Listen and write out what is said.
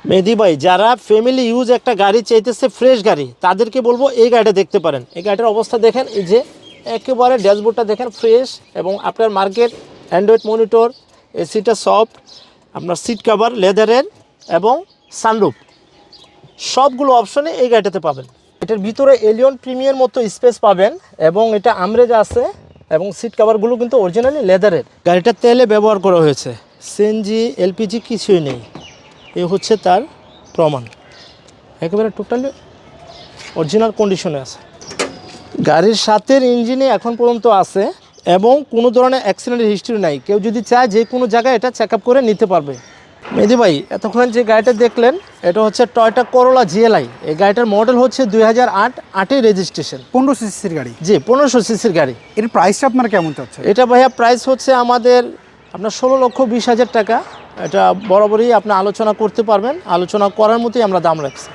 মেহেদি ভাই, যারা family use একটা গাড়ি চাইতেছে, ফ্রেশ গাড়ি, তাদেরকে বলবো এই গাড়িটা দেখতে পারেন। এই গাড়িটার অবস্থা দেখেন, এই যে একেবারে ড্যাশবোর্ডটা দেখেন ফ্রেশ, এবং আপনার মার্কেট অ্যান্ড্রয়েড মনিটর, এসিটা সফট, আপনার সিট কভার লেদারের, এবং সানরুফ, সবগুলো অপশনে এই গাড়িটাতে পাবেন। এটার ভিতরে এলিয়ন প্রিমিয়ার মতো স্পেস পাবেন, এবং এটা আমরেজ আছে, এবং সিট কভারগুলো কিন্তু অরিজিনালি লেদারের। গাড়িটা তেলে ব্যবহার করা হয়েছে, সিএনজি এলপিজি কিছুই নেই। এ হচ্ছে তার প্রমাণ, একেবারে টোটালি অরিজিনাল কন্ডিশনে আছে। গাড়ির সাথের ইঞ্জিনে এখন পর্যন্ত আছে, এবং কোনো ধরনের অ্যাক্সিডেন্টের হিস্ট্রি নাই। কেউ যদি চায় যে কোনো জায়গায় এটা চেক আপ করে নিতে পারবে। মেহেদি ভাই, এতক্ষণ যে গাড়িটা দেখলেন, এটা হচ্ছে টয়োটা করোলা জিএলআই। এই গাড়িটার মডেল হচ্ছে 2008 রেজিস্ট্রেশন। 1500 সিসির গাড়ি। জি, 1500 সিসির গাড়ি। এর প্রাইসটা আপনার কেমন চাচ্ছেন? এটা ভাইয়া প্রাইস হচ্ছে আমাদের আপনার 16,20,000 টাকা। এটা বরাবরই আপনি আলোচনা করতে পারবেন, আলোচনা করার মতোই আমরা দাম রাখছি।